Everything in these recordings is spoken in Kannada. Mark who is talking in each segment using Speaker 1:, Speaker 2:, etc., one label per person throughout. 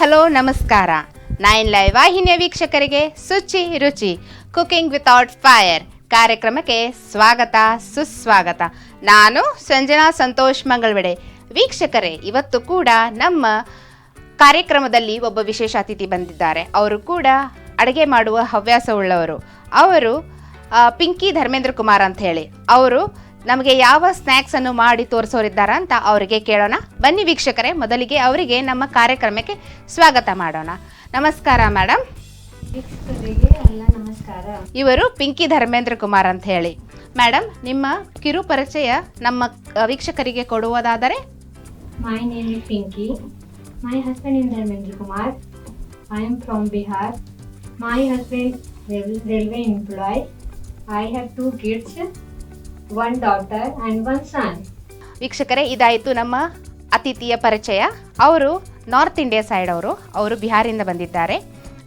Speaker 1: ಹಲೋ ನಮಸ್ಕಾರ. 9 ಲೈವ್ ವಾಹಿನಿಯ ವೀಕ್ಷಕರಿಗೆ ಶುಚಿ ರುಚಿ ಕುಕಿಂಗ್ ವಿತೌಟ್ ಫೈರ್ ಕಾರ್ಯಕ್ರಮಕ್ಕೆ ಸ್ವಾಗತ ಸುಸ್ವಾಗತ. ನಾನು ಸಂಜನಾ ಸಂತೋಷ್ ಮಂಗಳವಡೆ. ವೀಕ್ಷಕರೇ, ಇವತ್ತು ಕೂಡ ನಮ್ಮ ಕಾರ್ಯಕ್ರಮದಲ್ಲಿ ಒಬ್ಬ ವಿಶೇಷ ಅತಿಥಿ ಬಂದಿದ್ದಾರೆ. ಅವರು ಕೂಡ ಅಡುಗೆ ಮಾಡುವ ಹವ್ಯಾಸವುಳ್ಳವರು. ಅವರು ಪಿಂಕಿ ಧರ್ಮೇಂದ್ರ ಕುಮಾರ್ ಅಂತ ಹೇಳಿ. ಅವರು ನಮಗೆ ಯಾವ ಸ್ನ್ಯಾಕ್ಸನ್ನು ಮಾಡಿ ತೋರಿಸೋರಿದ್ದಾರೆ ಅಂತ ಅವರಿಗೆ ಕೇಳೋಣ. ಬನ್ನಿ ವೀಕ್ಷಕರೇ, ಮೊದಲಿಗೆ ಅವರಿಗೆ ನಮ್ಮ ಕಾರ್ಯಕ್ರಮಕ್ಕೆ ಸ್ವಾಗತ ಮಾಡೋಣ. ನಮಸ್ಕಾರ ಮೇಡಮ್.
Speaker 2: ನಮಸ್ಕಾರ.
Speaker 1: ಇವರು ಪಿಂಕಿ ಧರ್ಮೇಂದ್ರ ಕುಮಾರ್ ಅಂತ ಹೇಳಿ. ಮೇಡಮ್, ನಿಮ್ಮ ಕಿರು ಪರಿಚಯ ನಮ್ಮ ವೀಕ್ಷಕರಿಗೆ ಕೊಡುವುದಾದರೆ?
Speaker 2: My name is Pinky. My husband is Dharmendra Kumar. I am from Bihar. My husband railway employee. I have 2 kids, 1 daughter and 1 son.
Speaker 1: ವೀಕ್ಷಕರೇ, ಇದಾಯಿತು ನಮ್ಮ ಅತಿಥಿಯ ಪರಿಚಯ. ಅವರು ನಾರ್ತ್ ಇಂಡಿಯಾ ಸೈಡ್ ಅವರು ಬಿಹಾರಿಂದ ಬಂದಿದ್ದಾರೆ.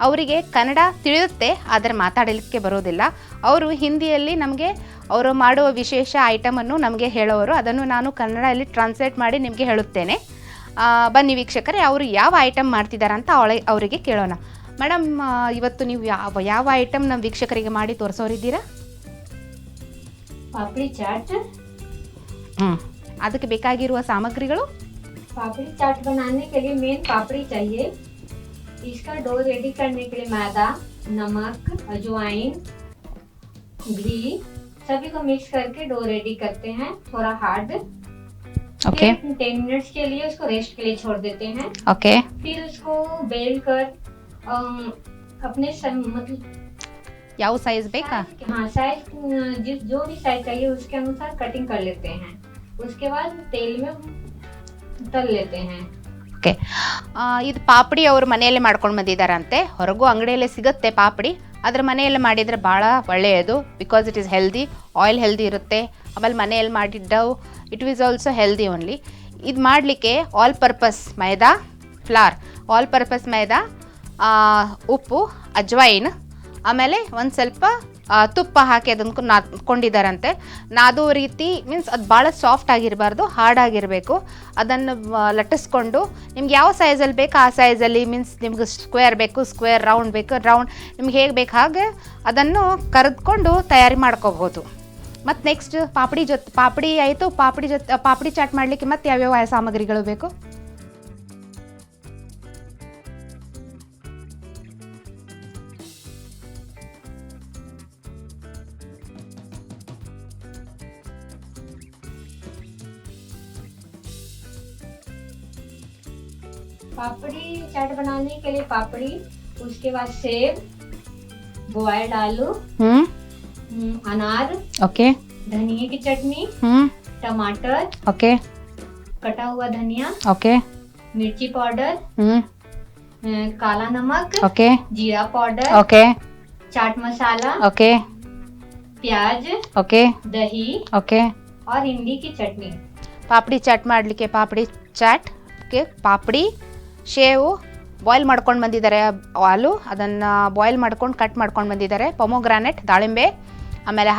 Speaker 1: ಅವರಿಗೆ ಕನ್ನಡ ತಿಳಿಯುತ್ತೆ, ಆದರೆ ಮಾತಾಡಲಿಕ್ಕೆ ಬರೋದಿಲ್ಲ. ಅವರು ಹಿಂದಿಯಲ್ಲಿ ನಮಗೆ ಅವರು ಮಾಡುವ ವಿಶೇಷ ಐಟಮನ್ನು ನಮಗೆ ಹೇಳೋರು. ಅದನ್ನು ನಾನು ಕನ್ನಡದಲ್ಲಿ ಟ್ರಾನ್ಸ್ಲೇಟ್ ಮಾಡಿ ನಿಮಗೆ ಹೇಳುತ್ತೇನೆ. ಬನ್ನಿ ವೀಕ್ಷಕರೇ, ಅವರು ಯಾವ ಐಟಮ್ ಮಾಡ್ತಿದ್ದಾರೆ ಅಂತ ಅವರಿಗೆ ಕೇಳೋಣ. ಮೇಡಮ್, ಇವತ್ತು ನೀವು ಯಾವ ಐಟಮ್ ನಮ್ಮ ವೀಕ್ಷಕರಿಗೆ ಮಾಡಿ ತೋರಿಸೋರಿದ್ದೀರಾ?
Speaker 2: ಪಾಪಡಿ ಚಾಟ್.
Speaker 1: ಅದಕ್ಕೆ ಬೇಕಾಗಿರುವ ಸಾಮಗ್ರಿಗಳು?
Speaker 2: पापड़ी चाट बनाने के लिए मेन पापड़ी चाहिए. इसका डो रेडी करने के लिए मैदा, नमक, अजवाइन, घी सभी को मिक्स करके डो रेडी करते हैं. थोड़ा हार्ड.
Speaker 1: ओके.
Speaker 2: 10 मिनट्स के लिए उसको रेस्ट के लिए छोड़ देते हैं.
Speaker 1: ओके.
Speaker 2: फिर उसको बेल कर अपने मतलब
Speaker 1: ಯಾವ ಸೈಜ್ ಬೇಕಾ?
Speaker 2: हाँ, साइज जो भी साइज चाहिए उसके अनुसार कटिंग कर लेते हैं. उसके बाद तेल में तल लेते हैं.
Speaker 1: ಓಕೆ. ಇದು ಪಾಪಡಿ ಅವರು ಮನೆಯಲ್ಲೇ ಮಾಡ್ಕೊಂಡು ಬಂದಿದ್ದಾರಂತೆ. ಹೊರಗೂ ಅಂಗಡಿಯಲ್ಲೇ ಸಿಗುತ್ತೆ ಪಾಪಡಿ. ಆದರೆ ಮನೆಯಲ್ಲೇ ಮಾಡಿದರೆ ಭಾಳ ಒಳ್ಳೆಯದು. Because it is healthy. Oil healthy ಇರುತ್ತೆ. ಆಮೇಲೆ ಮನೆಯಲ್ಲಿ ಮಾಡಿದ್ದವು it is also healthy only. ಇದು ಮಾಡಲಿಕ್ಕೆ ಆಲ್ ಪರ್ಪಸ್ ಮೈದಾ, ಫ್ಲಾರ್, ಆಲ್ ಪರ್ಪಸ್ ಮೈದಾ, ಉಪ್ಪು, ಅಜ್ವೈನ್, ಆಮೇಲೆ ಒಂದು ಸ್ವಲ್ಪ ತುಪ್ಪ ಹಾಕಿ ಅದನ್ನು ನಾದ್ಕೊಂಡಿದ್ದಾರಂತೆ. ನಾದೋ ರೀತಿ ಮೀನ್ಸ್ ಅದು ಭಾಳ ಸಾಫ್ಟ್ ಆಗಿರಬಾರ್ದು, ಹಾರ್ಡ್ ಆಗಿರಬೇಕು. ಅದನ್ನು ಲಟ್ಟಿಸ್ಕೊಂಡು ನಿಮ್ಗೆ ಯಾವ ಸೈಜಲ್ಲಿ ಬೇಕು ಆ ಸೈಜಲ್ಲಿ, ಮೀನ್ಸ್ ನಿಮ್ಗೆ ಸ್ಕ್ವೇರ್ ಬೇಕು ಸ್ಕ್ವೇರ್, ರೌಂಡ್ ಬೇಕು ರೌಂಡ್, ನಿಮ್ಗೆ ಹೇಗೆ ಬೇಕು ಹಾಗೆ ಅದನ್ನು ಕರೆದುಕೊಂಡು ತಯಾರಿ ಮಾಡ್ಕೋಬೋದು. ಮತ್ತು ನೆಕ್ಸ್ಟ್ ಪಾಪಡಿ ಆಯಿತು. ಪಾಪಡಿ ಚಾಟ್ ಮಾಡಲಿಕ್ಕೆ ಮತ್ತು ಯಾವ್ಯಾವ ಸಾಮಗ್ರಿಗಳು ಬೇಕು?
Speaker 2: पापड़ी चाट बनाने के लिए पापड़ी, उसके बाद सेब, बॉइल्ड आलू, अनार,
Speaker 1: ओके,
Speaker 2: धनिया की चटनी, टमाटर,
Speaker 1: ओके,
Speaker 2: कटा हुआ धनिया,
Speaker 1: ओके,
Speaker 2: मिर्ची पाउडर, काला नमक,
Speaker 1: ओके,
Speaker 2: जीरा powder,
Speaker 1: okay,
Speaker 2: chaat masala,
Speaker 1: okay,
Speaker 2: प्याज,
Speaker 1: ओके,
Speaker 2: दही,
Speaker 1: ओके.
Speaker 2: और इमली की चटनी.
Speaker 1: ಪಾಪಡಿ ಚಾಟ್ ಮಾಡಲಿಕ್ಕೆ ಪಾಪಡಿ, ಶೇವು ಬಾಯ್ಲ್ ಮಾಡ್ಕೊಂಡು ಬಂದಿದ್ದಾರೆ, ಆಲು ಅದನ್ನು ಬಾಯ್ಲ್ ಮಾಡ್ಕೊಂಡು ಕಟ್ ಮಾಡ್ಕೊಂಡು ಬಂದಿದ್ದಾರೆ, ಪೊಮೊಗ್ರಾನೆಟ್ ದಾಳಿಂಬೆ, ಆಮೇಲೆ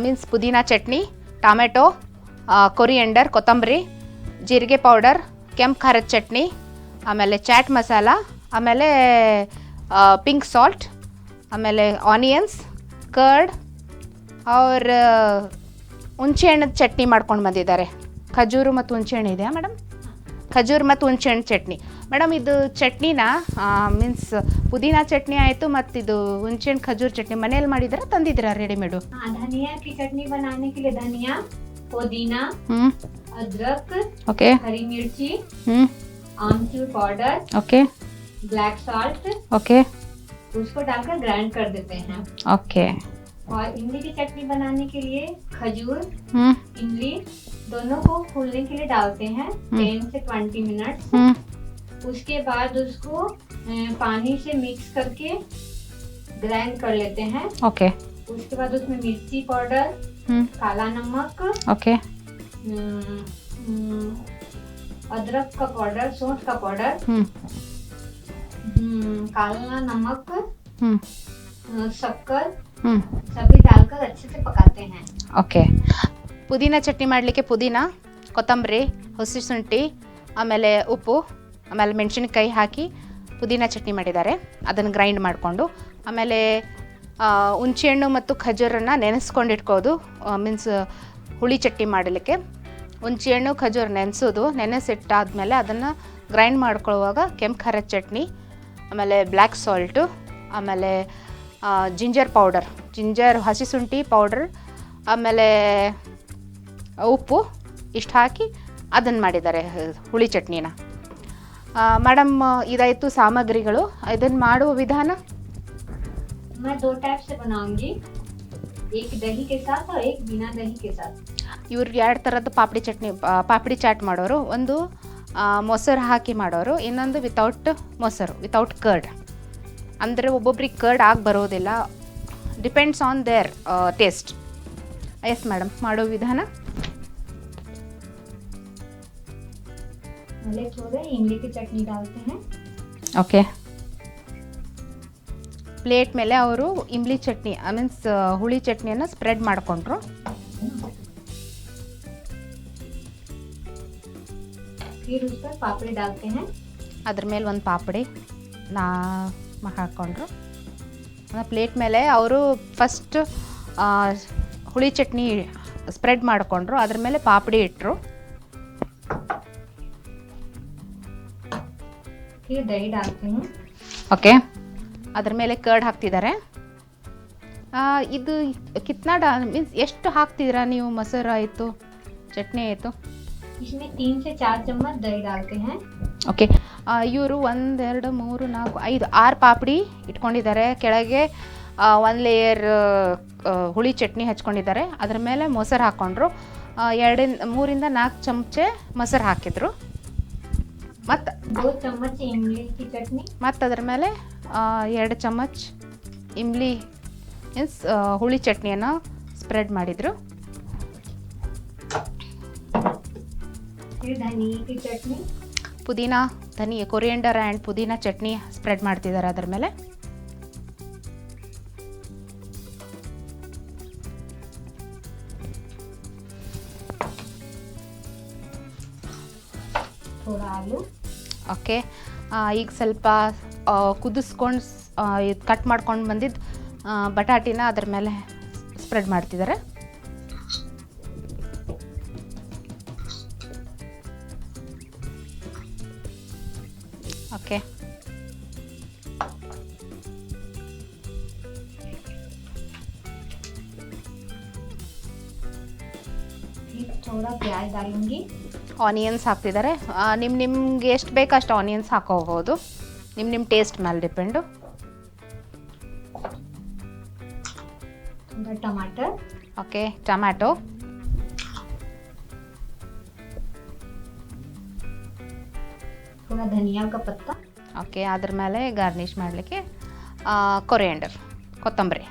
Speaker 1: ಮೀನ್ಸ್ ಪುದೀನ ಚಟ್ನಿ, ಟೊಮೆಟೊ, ಕೊರಿಯಂಡರ್ ಕೊತ್ತಂಬರಿ, ಜೀರಿಗೆ ಪೌಡರ್, ಕೆಂಪು ಖಾರದ ಚಟ್ನಿ, ಆಮೇಲೆ ಚಾಟ್ ಮಸಾಲ, ಆಮೇಲೆ ಪಿಂಕ್ ಸಾಲ್ಟ್, ಆಮೇಲೆ ಆನಿಯನ್ಸ್, ಕರ್ಡ್ ಅವ್ರ ಹುಣಸೆಹಣ್ಣದ ಚಟ್ನಿ ಮಾಡ್ಕೊಂಡು ಬಂದಿದ್ದಾರೆ. ಖಜೂರು ಮತ್ತು ಹುಣಸೆಹಣ್ಣು ಇದೆಯಾ ಮೇಡಮ್? ಖಜೂರು ಮತ್ತು ಹುಣಸೆಹಣ್ಣು ಚಟ್ನಿ. ಮೇಡಮ್, ಇದು ಚಟ್ನಿನ ಮೀನ್ಸ್ ಪುದೀನ ಚಟ್ನಿ ಆಯಿತು, ಮತ್ತು ಇದು ಹುಣಸೆಹಣ್ಣು ಖಜೂರು ಚಟ್ನಿ ಮನೆಯಲ್ಲಿ ಮಾಡಿದ್ದೀರಾ ತಂದಿದ್ದೀರಾ ರೆಡಿಮೇಡು?
Speaker 2: धनिया की चटनी बनाने के लिए धनिया, पुदीना, अदरक,
Speaker 1: ओके,
Speaker 2: हरी मिर्ची, आमचूर powder,
Speaker 1: okay,
Speaker 2: black salt,
Speaker 1: okay,
Speaker 2: उसको डालकर ग्राइंड कर देते हैं.
Speaker 1: ओके.
Speaker 2: और इमली की चटनी बनाने के लिए खजूर, इमली दोनों को फूलने के लिए डालते हैं 10 से 20 मिनट. उसके बाद उसको पानी से मिक्स करके ग्राइंड कर लेते हैं.
Speaker 1: ओके.
Speaker 2: उसके बाद उसमें मिर्ची पाउडर, काला नमक,
Speaker 1: ओके,
Speaker 2: अदरक का पाउडर, सौंठ का पाउडर, काला नमक, शक्कर सभी डालकर अच्छे से पकाते हैं.
Speaker 1: ಓಕೆ. ಪುದೀನ ಚಟ್ನಿ ಮಾಡಲಿಕ್ಕೆ ಪುದೀನ, ಕೊತ್ತಂಬರಿ, ಹಸಿ ಶುಂಠಿ, ಆಮೇಲೆ ಉಪ್ಪು, ಆಮೇಲೆ ಮೆಣಸಿನ್ಕಾಯಿ ಹಾಕಿ ಪುದೀನ ಚಟ್ನಿ ಮಾಡಿದ್ದಾರೆ, ಅದನ್ನು ಗ್ರೈಂಡ್ ಮಾಡಿಕೊಂಡು. ಆಮೇಲೆ ಹುಣಸೆಹಣ್ಣು ಮತ್ತು ಖಜೂರನ್ನು ನೆನೆಸ್ಕೊಂಡು ಇಟ್ಕೋದು, ಮೀನ್ಸ್ ಹುಳಿ ಚಟ್ನಿ ಮಾಡಲಿಕ್ಕೆ. ಹುಣಸೆಹಣ್ಣು ಖಜೂರು ನೆನೆಸಿಟ್ಟಾದಮೇಲೆ ಅದನ್ನು ಗ್ರೈಂಡ್ ಮಾಡ್ಕೊಳ್ಳುವಾಗ ಕೆಂಪು ಖಾರದ ಚಟ್ನಿ, ಆಮೇಲೆ ಬ್ಲ್ಯಾಕ್ ಸಾಲ್ಟು, ಆಮೇಲೆ ಜಿಂಜರ್ ಹಸಿ ಶುಂಠಿ ಪೌಡರ್, ಆಮೇಲೆ ಉಪ್ಪು ಇಷ್ಟು ಹಾಕಿ ಅದನ್ನು ಮಾಡಿದ್ದಾರೆ ಹುಳಿ ಚಟ್ನಿನ. ಮೇಡಮ್ ಇದಾಯಿತು ಸಾಮಗ್ರಿಗಳು. ಇದನ್ನು ಮಾಡುವ ವಿಧಾನ
Speaker 2: मैं 2 टाइप से बनाऊंगी, एक दही के साथ और एक बिना दही के साथ.
Speaker 1: ಇವ್ರು 2 ಥರದ ಪಾಪಡಿ ಚಾಟ್ ಮಾಡೋರು. ಒಂದು ಮೊಸರು ಹಾಕಿ ಮಾಡೋರು, ಇನ್ನೊಂದು ವಿತೌಟ್ ಕರ್ಡ್. ಅಂದರೆ ಒಬ್ಬೊಬ್ರಿಗೆ ಕರ್ಡ್ ಆಗಿ ಬರೋದಿಲ್ಲ, depends on there taste. Yes madam, ಮಾಡೋ ವಿಧಾನ
Speaker 2: पहले थोड़े इमली की चटनी डालते हैं.
Speaker 1: ಓಕೆ. ಪ್ಲೇಟ್ ಮೇಲೆ ಅವರು ಇಮ್ಲಿ ಚಟ್ನಿ ಮೀನ್ಸ್ ಹುಳಿ ಚಟ್ನಿಯನ್ನು ಸ್ಪ್ರೆಡ್ ಮಾಡಿಕೊಂಡ್ರು.
Speaker 2: फिर उस पर पापड़ी डालते हैं.
Speaker 1: ಅದ್ರ ಮೇಲೆ ಒಂದು ಪಾಪಡಿ ಹಾಕ್ಕೊಂಡ್ರು. ಪ್ಲೇಟ್ ಮೇಲೆ ಅವರು ಫಸ್ಟ್ ಹುಳಿ ಚಟ್ನಿ ಸ್ಪ್ರೆಡ್ ಮಾಡಿಕೊಂಡ್ರು, ಅದ್ರ ಮೇಲೆ ಪಾಪಡಿ ಇಟ್ಟರು.
Speaker 2: फिर दही डालते हैं.
Speaker 1: ಓಕೆ. ಅದ್ರ ಮೇಲೆ ಕರ್ಡ್ ಹಾಕ್ತಿದ್ದಾರೆ. ಇದು ಕಿತ್ನಾ ಮೀನ್ಸ್ ಎಷ್ಟು ಹಾಕ್ತಿದ್ದೀರಾ ನೀವು? ಮೊಸರು ಆಯಿತು, ಚಟ್ನಿ ಆಯಿತು.
Speaker 2: इसमें 3 से 4 चम्मच दही डालते हैं.
Speaker 1: ಓಕೆ. ಇವರು 1 2 3 4 5 6 ಪಾಪಡಿ ಇಟ್ಕೊಂಡಿದ್ದಾರೆ. ಕೆಳಗೆ 1 ಲೇಯರ್ ಹುಳಿ ಚಟ್ನಿ ಹಚ್ಕೊಂಡಿದ್ದಾರೆ. ಅದ್ರ ಮೇಲೆ ಮೊಸರು ಹಾಕ್ಕೊಂಡ್ರು. 3 ಇಂದ 4 ಚಮಚೆ ಮೊಸರು ಹಾಕಿದ್ರು. ಮತ್ತು
Speaker 2: 2 चम्मच इमली की चटनी.
Speaker 1: ಮತ್ತು ಅದ್ರ ಮೇಲೆ 2 ಚಮಚ್ ಇಮ್ಲಿ ಮೀನ್ಸ್ ಹುಳಿ ಚಟ್ನಿಯನ್ನು ಸ್ಪ್ರೆಡ್ ಮಾಡಿದರು.
Speaker 2: फिर धनिया की चटनी,
Speaker 1: ಕೊರಿಯಂಡರ್ ಆ್ಯಂಡ್ ಪುದೀನ ಚಟ್ನಿ ಸ್ಪ್ರೆಡ್ ಮಾಡ್ತಿದ್ದಾರೆ ಅದ್ರ ಮೇಲೆ.
Speaker 2: थोड़ा आलू.
Speaker 1: ಓಕೆ. ಈಗ ಸ್ವಲ್ಪ ಕುದಿಸ್ಕೊಂಡು ಕಟ್ ಮಾಡ್ಕೊಂಡು ಬಂದಿದ್ದು ಬಟಾಟಿನ ಅದ್ರ ಮೇಲೆ ಸ್ಪ್ರೆಡ್ ಮಾಡ್ತಿದ್ದಾರೆ. ಓಕೆ.
Speaker 2: थोड़ा प्याज डालूंगी.
Speaker 1: ಆನಿಯನ್ಸ್ ಹಾಕ್ತಿದ್ದಾರೆ. ನಿಮ್ಗೆ ಎಷ್ಟು ಬೇಕು ಅಷ್ಟು ಆನಿಯನ್ಸ್ ಹಾಕೋಬೋದು, ನಿಮ್ಮ ಟೇಸ್ಟ್ ಮೇಲೆ ಡಿಪೆಂಡು.
Speaker 2: थोड़ा टमाटर.
Speaker 1: ಓಕೆ. ಟೊಮ್ಯಾಟೊ.
Speaker 2: थोड़ा धनिया का पत्ता.
Speaker 1: ಓಕೆ. ಅದ್ರ ಮೇಲೆ ಗಾರ್ನಿಷ್ ಮಾಡಲಿಕ್ಕೆ ಕೊತ್ತಂಬರಿ.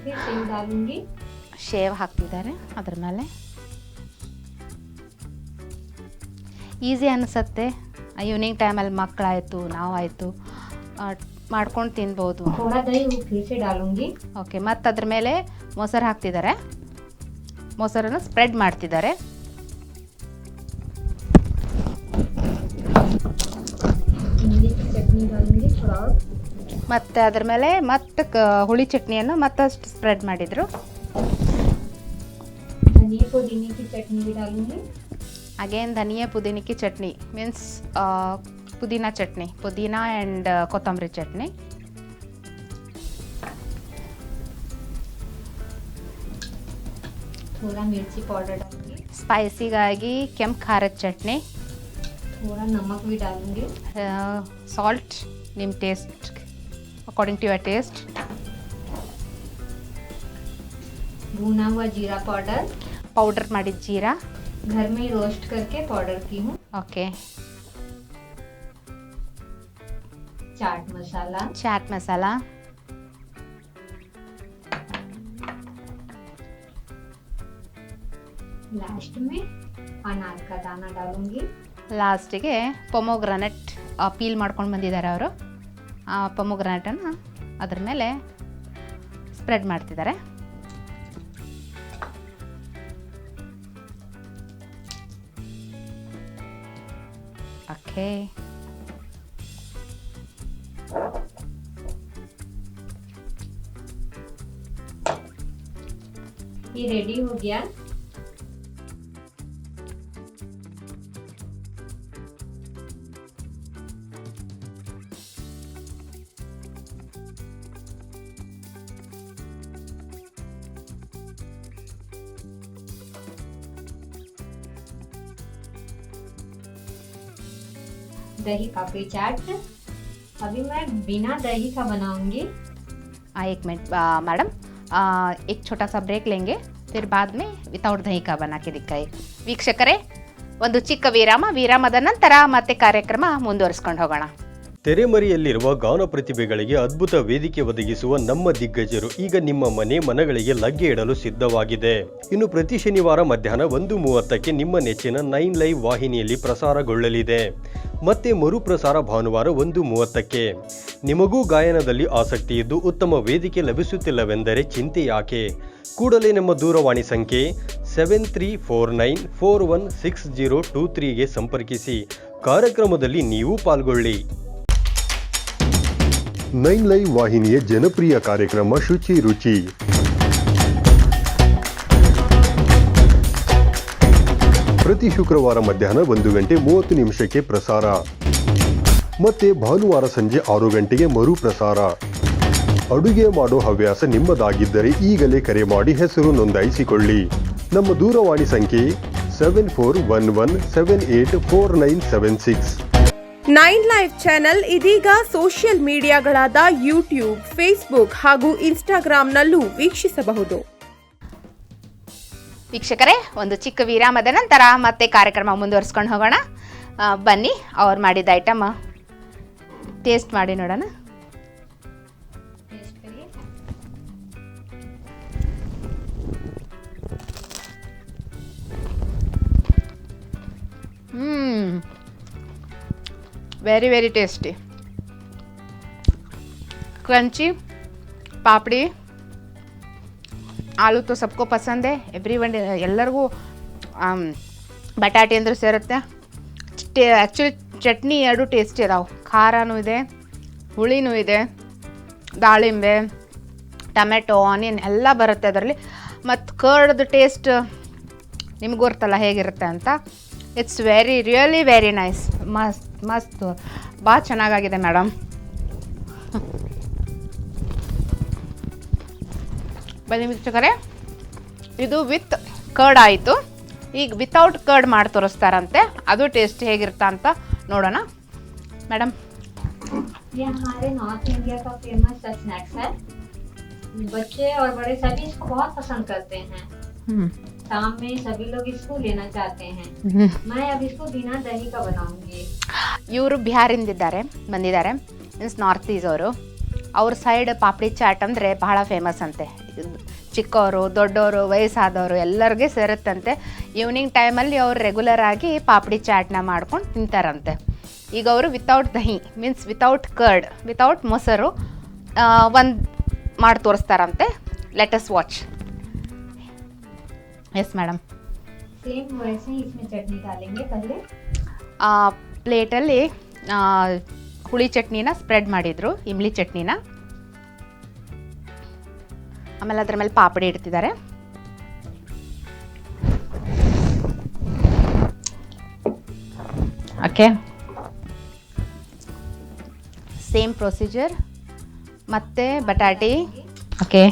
Speaker 2: फिर सेव डालूंगी.
Speaker 1: ಶೇವ್ ಹಾಕ್ತಿದ್ದಾರೆ ಅದ್ರ ಮೇಲೆ. ಈಸಿ ಅನಿಸುತ್ತೆ. ಈವ್ನಿಂಗ್ ಟೈಮಲ್ಲಿ ಮಕ್ಕಳಾಯಿತು, ನಾವಾಯಿತು ಮಾಡ್ಕೊಂಡು ತಿನ್ಬೋದು.
Speaker 2: थोड़ा दही फिर से डालूंगी.
Speaker 1: ಓಕೆ. ಮತ್ತು ಅದ್ರ ಮೇಲೆ ಮೊಸರು ಹಾಕ್ತಿದ್ದಾರೆ, ಮೊಸರನ್ನು ಸ್ಪ್ರೆಡ್ ಮಾಡ್ತಿದ್ದಾರೆ.
Speaker 2: इमली की चटनी डालूंगी थोड़ा और.
Speaker 1: ಮತ್ತು ಅದ್ರ ಮೇಲೆ ಹುಳಿ ಚಟ್ನಿಯನ್ನು ಮತ್ತಷ್ಟು ಸ್ಪ್ರೆಡ್ ಮಾಡಿದರು.
Speaker 2: धनिया पुदीने की चटनी भी डालूंगी.
Speaker 1: ಅಗೇನ್ ಧನಿಯಾ ಪುದೀನಕ್ಕೆ ಚಟ್ನಿ ಮೀನ್ಸ್ ಪುದೀನ ಆ್ಯಂಡ್ ಕೊತ್ತಂಬರಿ ಚಟ್ನಿ.
Speaker 2: थोड़ा मिर्ची पाउडर डालूंगी.
Speaker 1: ಸ್ಪೈಸಿಗಾಗಿ ಕೆಂಪು ಖಾರದ ಚಟ್ನಿ.
Speaker 2: थोड़ा नमक भी डालूंगी.
Speaker 1: ಸಾಲ್ಟ್ ನಿಮ್ಮ taste according to your taste.
Speaker 2: भुना हुआ जीरा पाउडर.
Speaker 1: ಪೌಡರ್ ಮಾಡಿದ ಜೀರಾ.
Speaker 2: घर में रोस्ट करके पाउडर की हूँ.
Speaker 1: Okay.
Speaker 2: Chaat masala.
Speaker 1: Chat masala.
Speaker 2: Last में अनार का दाना डालूंगी.
Speaker 1: ಲಾಸ್ಟಿಗೆ ಪೊಮೊಗ್ರಾನೆಟ್ ಪೀಲ್ ಮಾಡ್ಕೊಂಡು ಬಂದಿದ್ದಾರೆ ಅವರು. ಆ ಪೊಮೊಗ್ರಾನೆಟನ್ನು ಅದ್ರ ಮೇಲೆ ಸ್ಪ್ರೆಡ್ ಮಾಡ್ತಿದ್ದಾರೆ. ಓಕೆ.
Speaker 2: ये रेडी हो गया. दही पापड़ी चाट. अभी मैं बिना दही का बनाऊंगी.
Speaker 1: एक मिनट मैडम, एक छोटा सा ब्रेक लेंगे, फिर बाद में ವಿತೌಟ್ ದಹಿ ಕಾ ಬನಾ ಕೆ ದಿಕ್ಕಾಯಿ. ವೀಕ್ಷಕರೇ, ಒಂದು ಚಿಕ್ಕ ವಿರಾಮದ ನಂತರ ಮತ್ತೆ ಕಾರ್ಯಕ್ರಮ ಮುಂದುವರಿಸ್ಕೊಂಡು ಹೋಗೋಣ.
Speaker 3: ತೆರೆಮರೆಯಲ್ಲಿರುವ ಗಾನ ಪ್ರತಿಭೆಗಳಿಗೆ ಅದ್ಭುತ ವೇದಿಕೆ ಒದಗಿಸುವ ನಮ್ಮ ದಿಗ್ಗಜರು ಈಗ ನಿಮ್ಮ ಮನಗಳಿಗೆ ಲಗ್ಗೆ ಇಡಲು ಸಿದ್ಧವಾಗಿದೆ. ಇನ್ನು ಪ್ರತಿ ಶನಿವಾರ ಮಧ್ಯಾಹ್ನ 1:30ಕ್ಕೆ ನಿಮ್ಮ ನೆಚ್ಚಿನ 9 ಲೈವ್ ವಾಹಿನಿಯಲ್ಲಿ ಪ್ರಸಾರಗೊಳ್ಳಲಿದೆ. ಮತ್ತೆ ಮರುಪ್ರಸಾರ ಭಾನುವಾರ 1:30ಕ್ಕೆ. ನಿಮಗೂ ಗಾಯನದಲ್ಲಿ ಆಸಕ್ತಿ ಇದ್ದು ಉತ್ತಮ ವೇದಿಕೆ ಲಭಿಸುತ್ತಿಲ್ಲವೆಂದರೆ ಚಿಂತೆ ಯಾಕೆ? ಕೂಡಲೇ ನಮ್ಮ ದೂರವಾಣಿ ಸಂಖ್ಯೆ 7349416023ಗೆ ಸಂಪರ್ಕಿಸಿ. ಕಾರ್ಯಕ್ರಮದಲ್ಲಿ ನೀವು ಪಾಲ್ಗೊಳ್ಳಿ.
Speaker 4: 9 ಲೈವ್ ವಾಹಿನಿಯ ಜನಪ್ರಿಯ ಕಾರ್ಯಕ್ರಮ ಶುಚಿ ರುಚಿ. ಪ್ರತಿ ಶುಕ್ರವಾರ ಮಧ್ಯಾಹ್ನ 1:30 ಪ್ರಸಾರ. ಮತ್ತೆ ಭಾನುವಾರ ಸಂಜೆ 6 ಗಂಟೆಗೆ ಮರುಪ್ರಸಾರ. ಅಡುಗೆ ಮಾಡೋ ಹವ್ಯಾಸ ನಿಮ್ಮದಾಗಿದ್ದರೆ ಈಗಲೇ ಕರೆ ಮಾಡಿ ಹೆಸರು ನೋಂದಾಯಿಸಿಕೊಳ್ಳಿ. ನಮ್ಮ ದೂರವಾಣಿ ಸಂಖ್ಯೆ 7411784976.
Speaker 5: 9 ಲೈವ್ ಚಾನೆಲ್ ಇದೀಗ ಸೋಷಿಯಲ್ ಮೀಡಿಯಾಗಳಾದ ಯೂಟ್ಯೂಬ್, ಫೇಸ್ಬುಕ್ ಹಾಗೂ ಇನ್ಸ್ಟಾಗ್ರಾಂನಲ್ಲೂ ವೀಕ್ಷಿಸಬಹುದು.
Speaker 1: ವೀಕ್ಷಕರೇ, ಒಂದು ಚಿಕ್ಕ ವಿರಾಮದ ನಂತರ ಮತ್ತೆ ಕಾರ್ಯಕ್ರಮ ಮುಂದುವರಿಸ್ಕೊಂಡು ಹೋಗೋಣ. ಬನ್ನಿ, ಅವ್ರು ಮಾಡಿದ ಐಟಮ್ ಟೇಸ್ಟ್ ಮಾಡಿ ನೋಡೋಣ. Very very tasty. क्रंची पापड़ी, आलू तो सबको पसंद है. एव्रीवन ಎಲ್ಲರಿಗೂ ಬಟಾಟೆ ಅಂದ್ರೆ ಸೇರುತ್ತೆ. ಆ್ಯಕ್ಚುಲಿ ಚಟ್ನಿ ಎರಡು ಟೇಸ್ಟಿ ಇದಾವೆ. ಖಾರನೂ ಇದೆ, ಹುಳಿನೂ ಇದೆ, ದಾಳಿಂಬೆ, ಟೊಮೆಟೊ, ಆನಿಯನ್ ಎಲ್ಲ ಬರುತ್ತೆ ಅದರಲ್ಲಿ. ಮತ್ತು ಕರ್ಡ್ದು ಟೇಸ್ಟ್ ನಿಮ್ಗೆ ಗೊತ್ತಲ್ಲ ಹೇಗಿರುತ್ತೆ ಅಂತ. It's really very nice. ಮಸ್ತ್ ಭಾಳ ಚೆನ್ನಾಗಾಗಿದೆ ಮೇಡಮ್. ಬನ್ನಿ ವೀಕ್ಷಕರೇ, ಇದು ವಿತ್ ಕರ್ಡ್ ಆಯಿತು. ಈಗ ವಿತೌಟ್ ಕರ್ಡ್ ಮಾಡಿ ತೋರಿಸ್ತಾರಂತೆ. ಅದು ಟೇಸ್ಟ್ ಹೇಗಿರುತ್ತೆ ಅಂತ ನೋಡೋಣ. ಮೇಡಮ್,
Speaker 2: ये हमारे नॉर्थ इंडिया का फेमस स्नैक्स है. बच्चे और बड़े सभी इसको बहुत पसंद करते हैं. शाम में सभी लोग इसको लेना चाहते हैं. मैं अब इसको बिना दही का बनाऊंगी.
Speaker 1: ಇವರು ಬಿಹಾರಿಂದ ಬಂದಿದ್ದಾರೆ, ಮೀನ್ಸ್ ನಾರ್ತ್ ಈಸ್ ಅವರು. ಅವ್ರ ಸೈಡ್ ಪಾಪಡಿ ಚಾಟ್ ಅಂದರೆ ಬಹಳ ಫೇಮಸ್ ಅಂತೆ. ಚಿಕ್ಕವರು, ದೊಡ್ಡವರು, ವಯಸ್ಸಾದವರು ಎಲ್ಲರಿಗೆ ಸೇರುತ್ತಂತೆ. ಈವ್ನಿಂಗ್ ಟೈಮಲ್ಲಿ ಅವ್ರು ರೆಗ್ಯುಲರ್ ಆಗಿ ಪಾಪಡಿ ಚಾಟ್ನ ಮಾಡ್ಕೊಂಡು ತಿಂತಾರಂತೆ. ಈಗ ಅವರು ವಿತೌಟ್ ದಹಿ, ಮೀನ್ಸ್ ವಿತೌಟ್ ಕರ್ಡ್, ವಿತೌಟ್ ಮೊಸರು ಒಂದು ಮಾಡಿ ತೋರಿಸ್ತಾರಂತೆ. Let us watch. Yes madam.
Speaker 2: Same वैसे ही इसमें चटनी डालेंगे. पहले
Speaker 1: ಪ್ಲೇಟಲ್ಲಿ ಹುಳಿ ಚಟ್ನಿನ ಸ್ಪ್ರೆಡ್ ಮಾಡಿದರು, ಇಮ್ಲಿ ಚಟ್ನಿನ. ಆಮೇಲೆ ಅದ್ರ ಮೇಲೆ ಪಾಪಡಿ ಇಡ್ತಿದ್ದಾರೆ. Okay, same procedure. ಮತ್ತೆ ಬಟಾಟಿ. ಓಕೆ,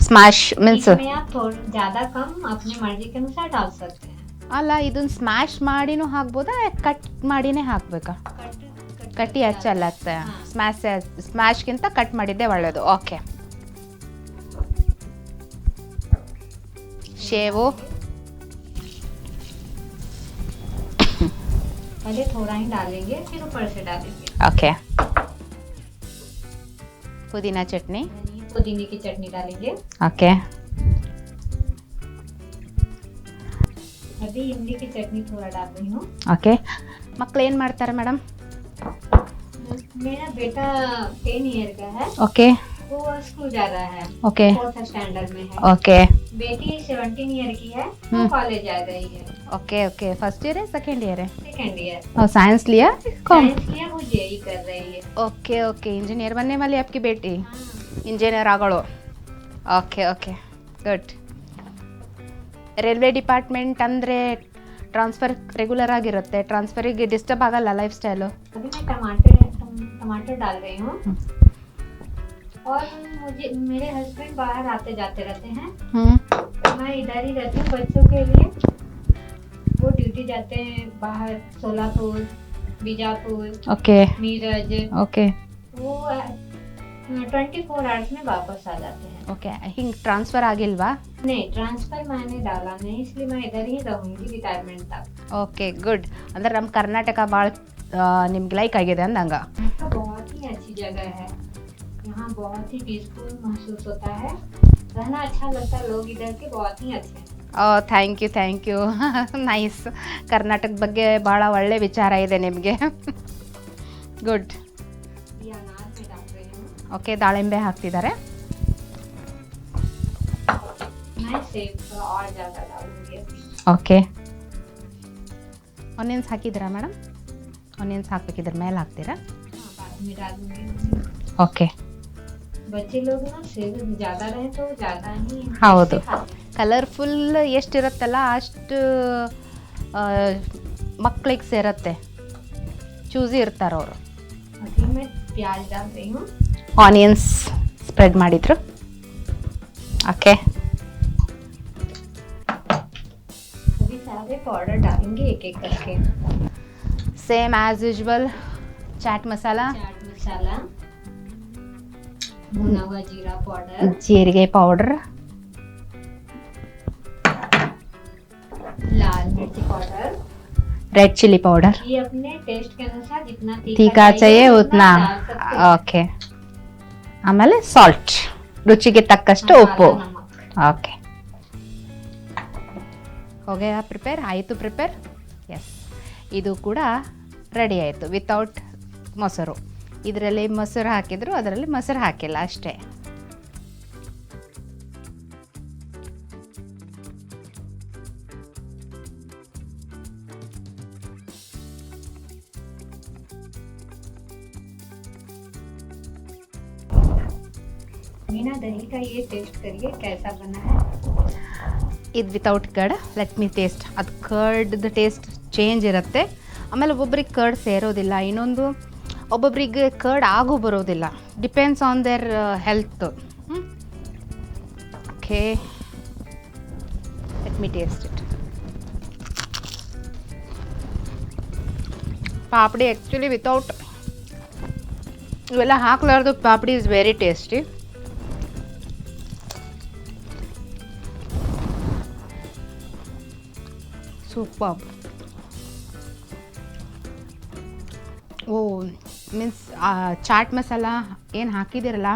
Speaker 1: ಸ್ಮ್ಯಾಶ್ ಮೀನ್ಸ್
Speaker 2: इसमें आप थोड़ा ज्यादा कम अपनी मर्जी के अनुसार डाल सकते हैं.
Speaker 1: ಅಲ್ಲ, ಇದನ್ನ ಸ್ಮ್ಯಾಶ್ ಮಾಡಿನೂ ಹಾಕ್ಬೋದಾ, ಕಟ್ ಮಾಡಿನೇ ಹಾಕಬೇಕಾ? ಕಟ್ಟಿ ಹಚ್ಚಲ್ಲ, ಸ್ಮ್ಯಾಶ್ಗಿಂತ ಕಟ್ ಮಾಡಿದ್ದೆ ಒಳ್ಳೆಯದು. ಓಕೆ, ಶೇವು.
Speaker 2: पहले थोड़ा ही डालेंगे, फिर ऊपर से डालेंगे.
Speaker 1: ओके, पुदीना चटनी.
Speaker 2: पुदीने की चटनी डालेंगे.
Speaker 1: ओके,
Speaker 2: अभी इमली की चटनी थोड़ा डाल रही हूँ.
Speaker 1: ओके. ಮಕ್ಕಳು ಏನು ಮಾಡ್ತಾರೆ ಮೇಡಮ್?
Speaker 2: मेरा बेटा 10 ईयर का है.
Speaker 1: ओके,
Speaker 2: वो स्कूल जा रहा है.
Speaker 1: ओके,
Speaker 2: 4th स्टैंडर्ड में है.
Speaker 1: ओके,
Speaker 2: बेटी 17 ईयर की है, वो कॉलेज जा रही है.
Speaker 1: ओके ओके फर्स्ट ईयर है सेकेंड ईयर है
Speaker 2: सेकेंड ईयर
Speaker 1: और साइंस लिया कौन
Speaker 2: साइंस लिया, वो जेई कर रही है।
Speaker 1: ओके ओके इंजीनियर बनने वाली है आपकी बेटी ಇಂಜಿನಿಯರ್ ಆಗೋಳು okay okay good railway department ಅಂದರೆ ಟ್ರಾನ್ಸ್ಫರ್ ರೆಗ್ಯುಲರ್ ಆಗಿರುತ್ತೆ ಟ್ರಾನ್ಸ್ಫರಿಗೆ ಡಿಸ್ಟರ್ಬ್ ಆಗಲ್ಲ ಲೈಫ್ ಸ್ಟೈಲು
Speaker 2: अभी मैं टमाटर डाल रही हूँ और मुझे मेरे हस्बैंड बाहर आते जाते रहते हैं,
Speaker 1: ಹ್ಞೂ
Speaker 2: मैं इधर ही रहती हूँ बच्चों के लिए। वो ड्यूटी जाते हैं बाहर, सोलापुर, बीजापुर,
Speaker 1: ಓಕೆ
Speaker 2: मीरज।
Speaker 1: ಓಕೆ
Speaker 2: वो 24 आवर्स में वापस आ जाते हैं।
Speaker 1: ಓಕೆ ಹಿಂಗೆ ಟ್ರಾನ್ಸ್ಫರ್ ಆಗಿಲ್ವಾ
Speaker 2: नहीं, ट्रांसफर मैंने डाला नहीं, इसलिए मैं इधर ही रहूंगी रिटायरमेंट तक।
Speaker 1: ಓಕೆ ಗುಡ್ ಅಂದ್ರೆ ನಮ್ಮ ಕರ್ನಾಟಕ ಭಾಳ ನಿಮ್ಗೆ ಲೈಕ್ ಆಗಿದೆ ಅಂದಂಗ
Speaker 2: तो बहुत ही अच्छी जगह है, यहाँ बहुत ही पीसफुल महसूस होता है, रहना अच्छा लगता है, लोग इधर के बहुत ही अच्छे हैं।
Speaker 1: ಥ್ಯಾಂಕ್ ಯು ನೈಸ್ ಕರ್ನಾಟಕದ ಬಗ್ಗೆ ಭಾಳ ಒಳ್ಳೆ ವಿಚಾರ ಇದೆ ನಿಮಗೆ ಗುಡ್
Speaker 2: ये अनार में डाल रही हूँ,
Speaker 1: ಓಕೆ ದಾಳಿಂಬೆ ಹಾಕ್ತಿದ್ದಾರೆ
Speaker 2: मैं सेब थोड़ा और ज़्यादा डालूंगी अभी।
Speaker 1: ಓಕೆ ಆನಿಯನ್ಸ್ ಹಾಕಿದ್ದೀರಾ ಮೇಡಮ್ ಆನಿಯನ್ಸ್ ಹಾಕ್ಬೇಕಿದ್ರ ಮೇಲೆ ಹಾಕ್ತೀರಾ
Speaker 2: हाँ, बाद में डालूंगी।
Speaker 1: ಓಕೆ
Speaker 2: बच्चे लोग ना सेब ज़्यादा रहे तो ज़्यादा ही
Speaker 1: ಹೌದು
Speaker 2: खाते हैं।
Speaker 1: ಕಲರ್ಫುಲ್ ಎಷ್ಟಿರುತ್ತಲ್ಲ ಅಷ್ಟು ಮಕ್ಳಿಗೆ ಸೇರುತ್ತೆ ಚೂಸಿ ಇರ್ತಾರೆ ಅವರು
Speaker 2: अभी मैं प्याज डाल रही हूँ,
Speaker 1: ಆನಿಯನ್ಸ್ ಸ್ಪ್ರೆಡ್ ಮಾಡಿದ್ರು ಓಕೆ
Speaker 2: अभी सारे पाउडर डालेंगे एक एक करके।
Speaker 1: Same as usual chaat masala
Speaker 2: chaat masala, भुना हुआ जीरा पाउडर,
Speaker 1: ಜೀರಿಗೆ ಪೌಡರ್
Speaker 2: लाल मिर्ची पाउडर।
Speaker 1: ರೆಡ್ ಚಿಲ್ಲಿ ಪೌಡರ್
Speaker 2: ये अपने टेस्ट के अनुसार जितना
Speaker 1: ತೀಖಾ चाहिए उतना
Speaker 2: डाल सकते हैं।
Speaker 1: ಓಕೆ ಆಮೇಲೆ ಸಾಲ್ಟ್ ರುಚಿಗೆ ತಕ್ಕಷ್ಟು ಉಪ್ಪು
Speaker 2: काला नमक।
Speaker 1: ಓಕೆ ಹೋಗ್ಯಾ ಪ್ರಿಪೇರ್ ಆಯಿತು ಪ್ರಿಪೇರ್ ಎಸ್ ಇದು ಕೂಡ ರೆಡಿ ಆಯಿತು ವಿತೌಟ್ ಮೊಸರು ಇದರಲ್ಲಿ ಮೊಸರು ಹಾಕಿದ್ರು ಅದರಲ್ಲಿ ಮೊಸರು ಹಾಕಿಲ್ಲ ಅಷ್ಟೇ
Speaker 2: बिना दही का ये टेस्ट करिए कैसा बना है।
Speaker 1: ಇದು without curd let me taste ಅದು ಕರ್ಡ್ದು ಟೇಸ್ಟ್ ಚೇಂಜ್ ಇರುತ್ತೆ ಆಮೇಲೆ ಒಬ್ಬೊಬ್ರಿಗೆ ಕರ್ಡ್ ಸೇರೋದಿಲ್ಲ ಇನ್ನೊಂದು ಒಬ್ಬೊಬ್ರಿಗೆ ಕರ್ಡ್ ಆಗು ಬರೋದಿಲ್ಲ depends on their health okay let me taste it papdi actually without ಇವೆಲ್ಲ ಹಾಕ್ಲಾರ್ದು papdi is very tasty super ಓ ಮೀನ್ಸ್ ಚಾಟ್ ಮಸಾಲ ಏನು ಹಾಕಿದಿರಲ್ಲ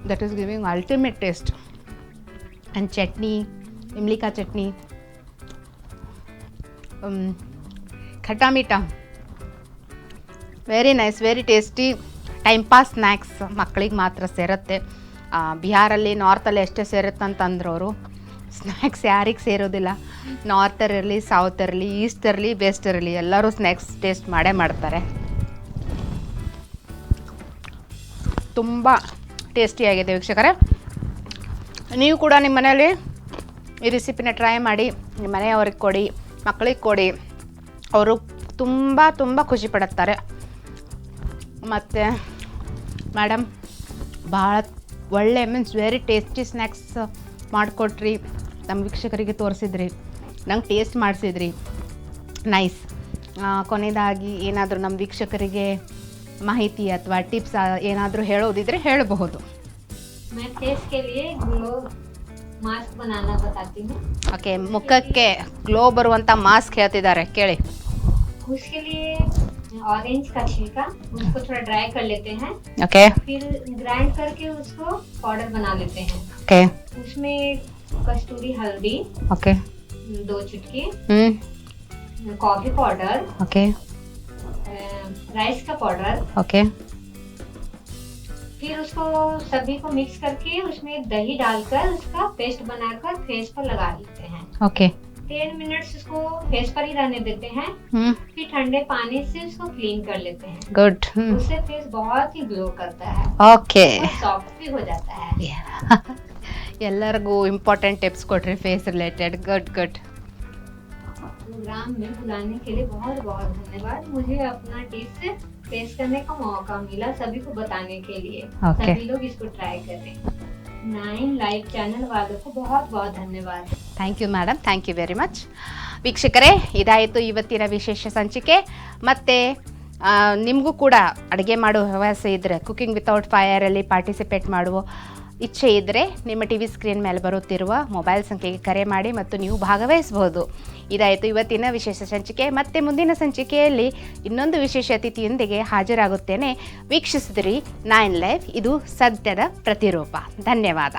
Speaker 1: that is giving ultimate taste and chutney ಇಮ್ಲಿಕಾ ಚಟ್ನಿ ಖಟ್ಟಾ ಮೀಠಾ very nice very tasty time pass snacks ಮಕ್ಕಳಿಗೆ ಮಾತ್ರ ಸೇರುತ್ತೆ ಬಿಹಾರಲ್ಲಿ ನಾರ್ತಲ್ಲಿ ಎಷ್ಟೇ ಸೇರುತ್ತೆ ಅಂತಂದ್ರು ಅವರು ಸ್ನ್ಯಾಕ್ಸ್ ಯಾರಿಗೆ ಸೇರೋದಿಲ್ಲ ನಾರ್ತರ್ ಇರಲಿ ಸೌತ್ ಇರಲಿ ಈಸ್ಟ್ ಇರಲಿ ವೆಸ್ಟ್ ಇರಲಿ ಎಲ್ಲರೂ ಸ್ನ್ಯಾಕ್ಸ್ ಟೇಸ್ಟ್ ಮಾಡೇ ಮಾಡ್ತಾರೆ ತುಂಬ ಟೇಸ್ಟಿಯಾಗಿದೆ ವೀಕ್ಷಕರೇ ನೀವು ಕೂಡ ನಿಮ್ಮ ಮನೆಯಲ್ಲಿ ಈ ರೆಸಿಪಿನ ಟ್ರೈ ಮಾಡಿ ನಿಮ್ಮ ಮನೆಯವ್ರಿಗೆ ಕೊಡಿ ಮಕ್ಕಳಿಗೆ ಕೊಡಿ ಅವರು ತುಂಬ ತುಂಬ ಖುಷಿ ಪಡುತ್ತಾರೆ ಮತ್ತು ಮೇಡಮ್ ಭಾಳ ಒಳ್ಳೆ ಮೀನ್ಸ್ ವೆರಿ ಟೇಸ್ಟಿ ಸ್ನ್ಯಾಕ್ಸ್ ಮಾಡಿಕೊಟ್ರಿ ನಮ್ಮ ವೀಕ್ಷಕರಿಗೆ ತೋರಿಸಿದ್ರಿ ನಂಗೆ ಟೇಸ್ಟ್ ಮಾಡಿಸಿದ್ರಿ ನೈಸ್ ಕೊನೆಯದಾಗಿ ಏನಾದರೂ ನಮ್ಮ ವೀಕ್ಷಕರಿಗೆ ಮಾಹಿತಿ ಅಥವಾ ಟಿಪ್ಸ್ ಏನಾದರೂ ಹೇಳೋದಿದ್ರೆ ಹೇಳಬಹುದು
Speaker 2: मैं फेस के लिए ग्लो मास्क बनाना बताती हूँ।
Speaker 1: ಓಕೆ ಮುಖಕ್ಕೆ ಗ್ಲೋ ಬರುವಂಥ ಮಾಸ್ಕ್ ಹೇಳ್ತಿದ್ದಾರೆ ಕೇಳಿ
Speaker 2: उसके लिए ऑरेंज का छिलका उसको थोड़ा ड्राई कर लेते हैं,
Speaker 1: ಓಕೆ
Speaker 2: फिर ग्राइंड करके उसको पाउडर बना लेते हैं।
Speaker 1: ಓಕೆ
Speaker 2: उसमें कस्तूरी हल्दी
Speaker 1: ಓಕೆ
Speaker 2: 2 चुटकी,
Speaker 1: ಹ್ಞೂ
Speaker 2: कॉफी पाउडर,
Speaker 1: ಓಕೆ
Speaker 2: राइस का पाउडर,
Speaker 1: ಓಕೆ
Speaker 2: फिर उसको सभी को मिक्स करके उसमें दही डालकर उसका पेस्ट बनाकर फेस पर लगा लेते हैं।
Speaker 1: ಓಕೆ
Speaker 2: 10 मिनट्स उसको फेस पर ही रहने देते हैं, फिर ठंडे पानी से उसको क्लीन कर लेते हैं।
Speaker 1: ಗುಡ್.
Speaker 2: उससे फेस बहुत ही ग्लो करता है,
Speaker 1: ಓಕೆ.
Speaker 2: सॉफ्ट भी हो जाता है।
Speaker 1: ಎಲ್ಲರಿಗೂ ಇಂಪಾರ್ಟೆಂಟ್ ಟಿಪ್ಸ್ ಕೊಟ್ರಿ face related. Good good.
Speaker 2: Programme में बुलाने के लिए बहुत बहुत धन्यवाद। मुझे अपना टिप्स पेश करने का मौका मिला सभी को बताने के लिए।
Speaker 1: Okay.
Speaker 2: सभी लोग इसको ट्राई करें। 9 लाइव चैनल वालों को बहुत बहुत धन्यवाद।
Speaker 1: Thank you madam, thank you very much. ವೀಕ್ಷಕರೇ, ಇದಾಯಿತು ಇವತ್ತಿನ ವಿಶೇಷ ಸಂಚಿಕೆ. ಮತ್ತು ನಿಮಗೂ ಕೂಡ ಅಡುಗೆ ಮಾಡೋ ಹವ್ಯಾಸ ಇದ್ದರೆ, ಕುಕಿಂಗ್ ವಿತೌಟ್ ಫೈರಲ್ಲಿ ಪಾರ್ಟಿಸಿಪೇಟ್ ಮಾಡುವ ಇಚ್ಛೆ ಇದ್ದರೆ ನಿಮ್ಮ ಟಿ ವಿ ಸ್ಕ್ರೀನ್ ಮೇಲೆ ಬರುತ್ತಿರುವ ಮೊಬೈಲ್ ಸಂಖ್ಯೆಗೆ ಕರೆ ಮಾಡಿ ಮತ್ತು ನೀವು ಭಾಗವಹಿಸಬಹುದು. ಇದಾಯಿತು ಇವತ್ತಿನ ವಿಶೇಷ ಸಂಚಿಕೆ. ಮತ್ತೆ ಮುಂದಿನ ಸಂಚಿಕೆಯಲ್ಲಿ ಇನ್ನೊಂದು ವಿಶೇಷ ಅತಿಥಿಯೊಂದಿಗೆ ಹಾಜರಾಗುತ್ತೇನೆ. ವೀಕ್ಷಿಸಿದಿರಿ 9 ಲೈವ್, ಇದು ಸತ್ಯದ ಪ್ರತಿರೂಪ. ಧನ್ಯವಾದ.